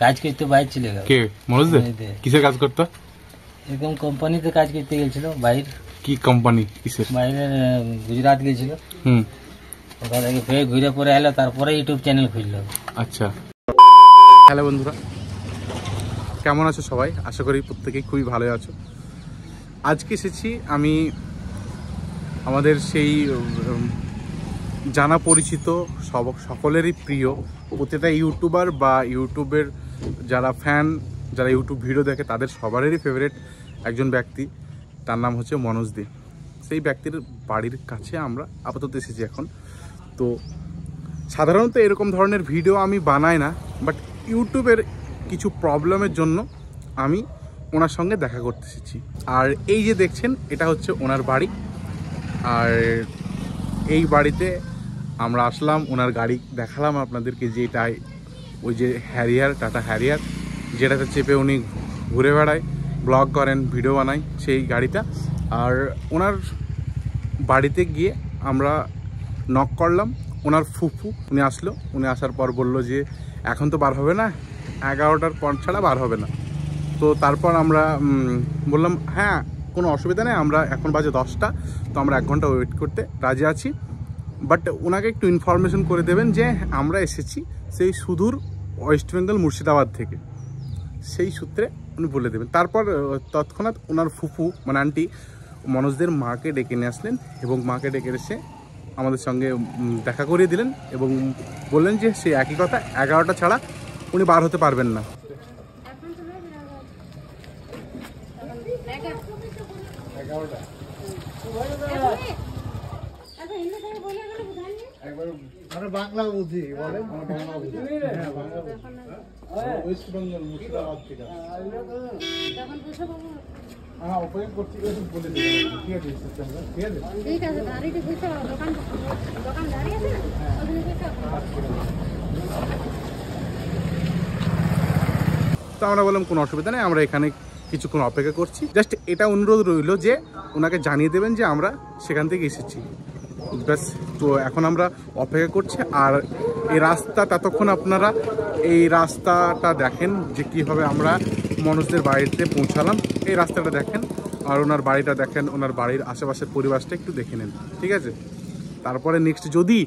কাজ করতে বাইরে চলে গেল। কে? মনোজ দে? কিসের কাজ করতো? এরকম কোম্পানিতে কাজ করতে গেছিল বাইরে। কি কোম্পানি? কিসের? বাইরে গুজরাট গেছিল। ওখান থেকে ফের ঘুরে পরে এলো, তারপরে ইউটিউব চ্যানেল খুললো। আচ্ছা। হ্যালো বন্ধুরা, কেমন আছো সবাই? আশা করি প্রত্যেকেই খুবই ভালো আছো। আজকে এসেছি আমি আমাদের সেই জানা পরিচিত সকলেরই প্রিয় প্রত্যেকটা ইউটিউবার বা ইউটিউবের যারা ফ্যান, যারা ইউটিউব ভিডিও দেখে তাদের সবারই ফেভারিট একজন ব্যক্তি, তার নাম হচ্ছে মনোজ দে। সেই ব্যক্তির বাড়ির কাছে আমরা আপাতত এসেছি এখন। তো সাধারণত এরকম ধরনের ভিডিও আমি বানাই না, বাট ইউটিউবের কিছু প্রবলেমের জন্য আমি ওনার সঙ্গে দেখা করতে এসেছি। আর এই যে দেখছেন, এটা হচ্ছে ওনার বাড়ি। আর এই বাড়িতে আমরা আসলাম, ওনার গাড়ি দেখালাম আপনাদেরকে, যে এটাই ওই যে হ্যারিয়ার, টাটা হ্যারিয়ার, যেটাতে চেপে উনি ঘুরে বেড়ায়, ব্লগ করেন, ভিডিও বানায়, সেই গাড়িটা। আর ওনার বাড়িতে গিয়ে আমরা নক করলাম, ওনার ফুফু উনি আসলো। উনি আসার পর বলল যে এখন তো বার হবে না, 11টার পর ছাড়া বার হবে না। তো তারপর আমরা বললাম হ্যাঁ কোনো অসুবিধা নেই, আমরা এখন বাজে 10টা, তো আমরা 1 ঘন্টা ওয়েট করতে রাজি আছি। বাট ওনাকে একটু ইনফরমেশন করে দেবেন যে আমরা এসেছি সেই সুদূর ওয়েস্ট বেঙ্গল মুর্শিদাবাদ থেকে, সেই সূত্রে উনি বলে দেবেন। তারপর তৎক্ষণাৎ ওনার ফুফু মানে আন্টি মনোজদের মাকে ডেকে নিয়ে আসলেন, এবং মাকে ডেকে এসে আমাদের সঙ্গে দেখা করিয়ে দিলেন এবং বললেন যে সেই একই কথা, 11টা ছাড়া উনি বার হতে পারবেন না। বাংলা বুঝি বলেন, ওয়েস্ট বেঙ্গল মুর্শিদাবাদ থেকে অপেক্ষা করছি, বলে দেবেন। ঠিক আছে, ঠিক আছে, গাড়িটি বুঝতে দোকান গাড়ি আছে না। তো আমরা বললাম কোনো অসুবিধা নেই, আমরা এখানে কিছুক্ষণ অপেক্ষা করছি। জাস্ট এটা অনুরোধ রইল যে ওনাকে জানিয়ে দেবেন যে আমরা সেখান থেকে এসেছি, ব্যাস। তো এখন আমরা অপেক্ষা করছি। আর এই রাস্তা, ততক্ষণ আপনারা এই রাস্তাটা দেখেন যে কীভাবে আমরা মনোজদের বাড়িতে পৌঁছালাম। এই রাস্তাটা দেখেন, আর ওনার বাড়িটা দেখেন, ওনার বাড়ির আশেপাশের পরিবেশটা একটু দেখে নেন, ঠিক আছে? তারপরে নেক্সট যদি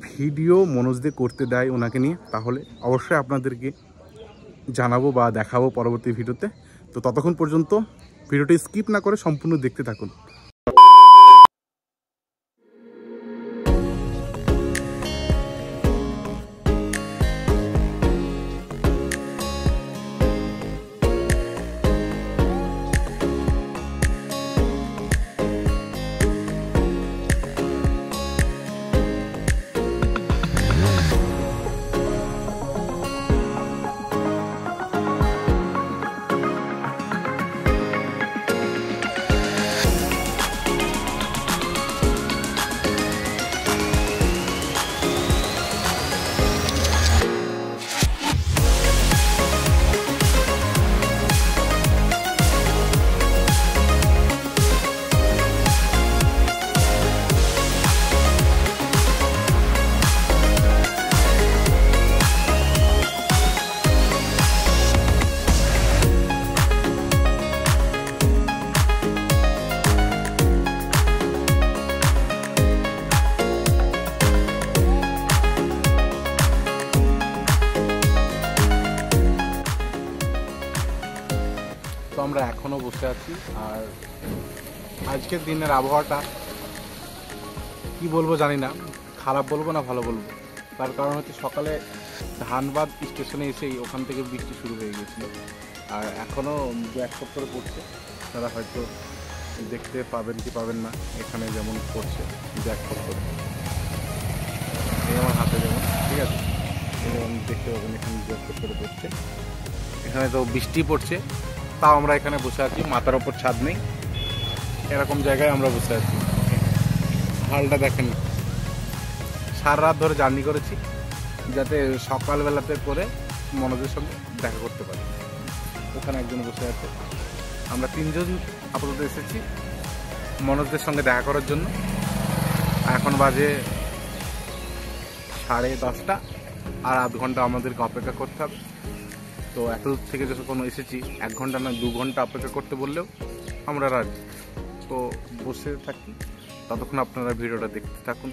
ভিডিও মনোজদের করতে দেয় ওনাকে নিয়ে, তাহলে অবশ্যই আপনাদেরকে জানাবো বা দেখাবো পরবর্তী ভিডিওতে। তো ততক্ষণ পর্যন্ত ভিডিওটি স্কিপ না করে সম্পূর্ণ দেখতে থাকুন। তো আমরা এখনও বসে আছি। আর আজকের দিনের আবহাওয়াটা কি বলবো জানি না, খারাপ বলবো না ভালো বলবো। তার কারণ হচ্ছে সকালে ধানবাদ স্টেশনে এসেই ওখান থেকে বৃষ্টি শুরু হয়ে গেছিলো, আর এখনও 1 সপ্তাহ পড়ছে। তারা হয়তো দেখতে পাবেন কি পাবেন না, এখানে যেমন পড়ছে 1 সপ্তাহ, এই আমার হাতে যেমন, ঠিক আছে, যেমন দেখতে পাবেন এখানে 1 সপ্তাহ পড়ছে। এখানে তো বৃষ্টি পড়ছে, তাও আমরা এখানে বসে আছি, মাথার ওপর ছাদ নেই, এরকম জায়গায় আমরা বসে আছি। হালটা দেখেন, সারা রাত ধরে জার্নি করেছি যাতে সকালবেলাতে করে মনোজের সঙ্গে দেখা করতে পারি। ওখানে একজন বসে আছে, আমরা 3 জন আপাতত এসেছি মনোজদের সঙ্গে দেখা করার জন্য। এখন বাজে 10:30, আর আধ ঘন্টা আমাদেরকে অপেক্ষা করতে হবে। তো এত দূর থেকে যখন এসেছি 1 ঘন্টা না 2 ঘন্টা অপেক্ষা করতে বললেও আমরা রাজি। তো বসে থাকি, ততক্ষণ আপনারা ভিডিওটা দেখতে থাকুন।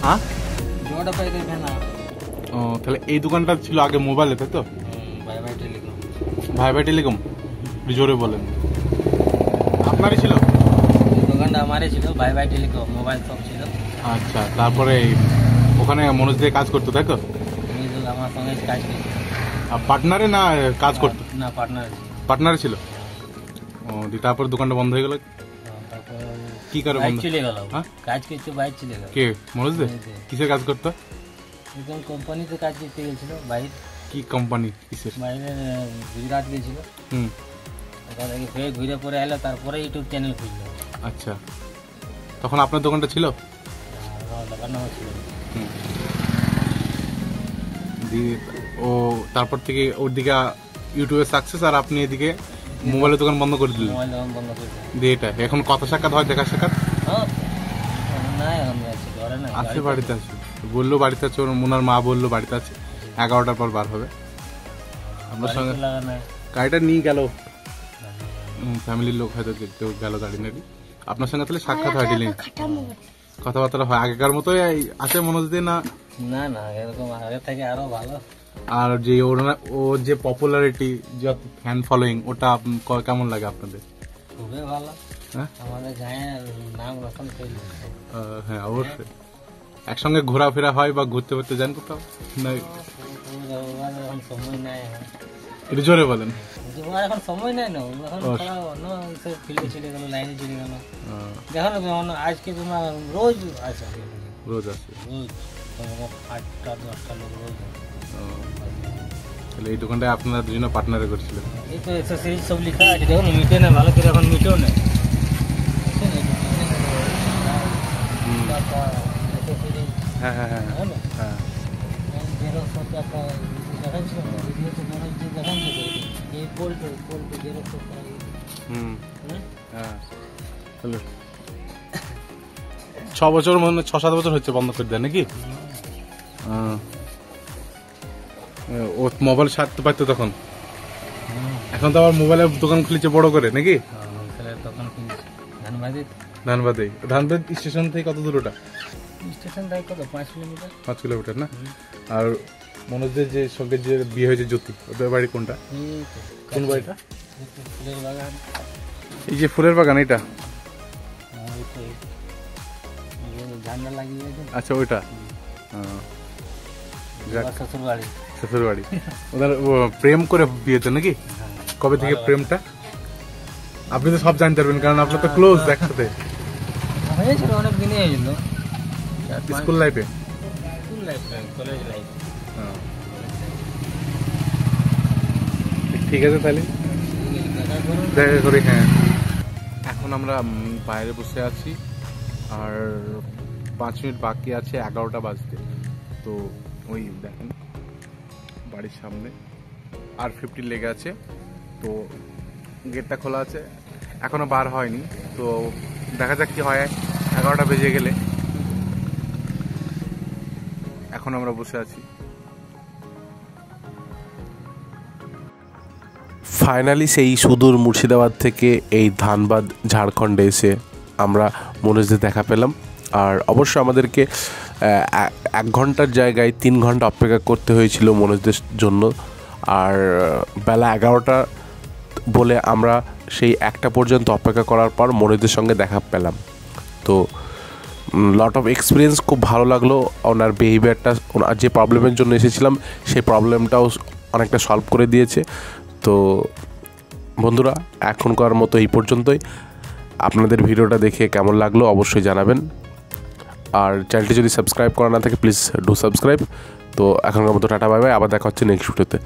হ্যাঁ, जोड़ा पे गए ना। ও তাহলে এই দোকানটা ছিল আগে মোবাইলে, তাই তো? बाय बाय टेलीकॉम। ভাই ভাই টেলিকম, জোরে বলেন। আপনারই ছিল? দোকানটা আমারই ছিল, bye bye telecom mobile shop ছিল। আচ্ছা, তারপরে ওখানে মনোজ দিয়ে কাজ করতো, তাই তো? উনি তো আমার সঙ্গে কাজ করতো। পার্টনারে না কাজ করতো? না, পার্টনার। পার্টনারে ছিল। ও তারপরে দোকানটা বন্ধ হয়ে গেল। তারপর কি করে বাইক বন্ধ? চলে গেল। হ্যাঁ? কাজ করতে বাইক চলে গেল। কে মনোজ দে? কিসের কাজ করতো? একদম কোম্পানিতে কাজ করতে গেছিল বাইরে। কি কোম্পানি, কিসের? বাইরে গুজরাট গেছিল। হুম, ওখান থেকে ফের ঘুরে পরে এলো, তারপরে ইউটিউব চ্যানেল খুললো। আচ্ছা, তখন আপনার দোকানটা ছিল? দোকান ছিল। হুম, দিয়ে ও তারপর থেকে ওর দিকে ইউটিউবে সাকসেস, আর আপনি এদিকে মোবাইলের দোকান বন্ধ করে দিলেন। মোবাইল দোকান বন্ধ করে দিল। দিয়ে এটা এখন কথা সাক্ষাৎ হয়, দেখা সাক্ষাৎ? হ্যাঁ, না এখন আছে ঘরে না। আছে, বাড়িতে আছে। বললো বাড়িতে আছে, ওর ওনার মা বললো বাড়িতে আছে, 11টার পর বার হবে। আপনার সঙ্গে গাড়িটা নিয়ে গেল, ফ্যামিলির লোক হয়তো কেউ গেল গাড়ি নাড়ি। আপনার সঙ্গে তাহলে সাক্ষাৎ হয়, ডিলিং কথাবার্তা হয় আগেকার মতোই আছে মনোজ দিয়ে? না না না, এরকম আগে থেকে আরো ভালো। আর যে ওর যে পপুলারিটি, যে ফ্যান ফলোয়িং, ওটা কেমন লাগে আপনাদের? খুবই ভালো। হ্যাঁ, আমাদের গায়ের নাম রোশন করলো। হ্যাঁ অবশ্যই। একসঙ্গে ঘোরাফেরা হয় বা ঘুরতে ঘুরতে যান কোথাও? না, এখন সময় নাই। একটু জোরে বলেন। এখন সময় নাই না, এখন অন্য ফিল্ডে চলে গেল, লাইনে চলে গেল। দেখো না, আজকে তোমার রোজ আছে, রোজ আছে, রোজ 8টা-10টা লোক রোজ। তাহলে এই দোকানটায় আপনারা দুজনে পার্টনারে করছিলেন? এই তো এক্সারসাইজ সব লেখা আছে, দেখো না, মিটে না ভালো করে, এখন মিটেও না। হ্যাঁ হ্যাঁ হ্যাঁ হ্যাঁ, হুম, হ্যাঁ। 6 বছর, মানে 6-7 বছর হচ্ছে বন্ধ করে দেয় নাকি? ও মোবাইল ছাড়তে পারতো তখন, এখন তো আবার মোবাইলের দোকান খুলেছে বড় করে নাকি? ধানবাদ স্টেশন থেকে কত দূর ওটা? স্টেশন থেকে কত, 5 কিলোমিটার। 5 কিলোমিটার না? আর মনোজদের যে সঙ্গে যে বিয়ে হয়েছে জ্যোতি, ওদের বাড়ি কোনটা? কোন বাড়িটা? ফুলের বাগান। এই যে ফুলের বাগান, এটা? ঝান্ডা লাগিয়ে। আচ্ছা, ওইটা শ্বশুর বাড়ি। শ্বশুর বাড়ি। ওদের প্রেম করে বিয়েতে নাকি? কবে থেকে প্রেমটা? আপনি তো সব জানতে পারবেন, কারণ আপনার তো ক্লোজ একসাথে। হয়েছিল, অনেক দিনই হয়েছিল। স্কুল লাইফে? School life, college life. ঠিক আছে, তাহলে দেখা করি। হ্যাঁ, এখন আমরা বাইরে বসে আছি, আর 5 মিনিট বাকি আছে 11টা বাজতে। তো ওই দেখেন বাড়ির সামনে আর 50 লেগে আছে, তো গেটটা খোলা আছে, এখনো বার হয়নি। তো দেখা যাক কি হয় 11টা বেজে গেলে। এখন আমরা বসে আছি। ফাইনালি সেই সুদূর মুর্শিদাবাদ থেকে এই ধানবাদ ঝাড়খণ্ডে এসে আমরা মনোজদের দেখা পেলাম। আর অবশ্য আমাদেরকে 1 ঘন্টার জায়গায় 3 ঘন্টা অপেক্ষা করতে হয়েছিল মনোজদের জন্য। আর বেলা 11টা বলে আমরা সেই 1টা পর্যন্ত অপেক্ষা করার পর মনোজদের সঙ্গে দেখা পেলাম। তো লট অফ এক্সপিরিয়েন্স, খুব ভালো লাগলো। ওনার বিহেভিয়ারটা, ওনার যে প্রবলেমের জন্য এসেছিলাম সেই প্রবলেমটাও অনেকটা সলভ করে দিয়েছে। তো বন্ধুরা, এখনকার মতো এই পর্যন্তই। আপনাদের ভিডিওটা দেখে কেমন লাগলো অবশ্যই জানাবেন। আর চ্যানেলটি যদি সাবস্ক্রাইব করা না থাকে প্লিজ ডু সাবস্ক্রাইব। তো এখনকার মতো টাটা বাই বাই, আবার দেখা হচ্ছে নেক্সট ভিডিওতে।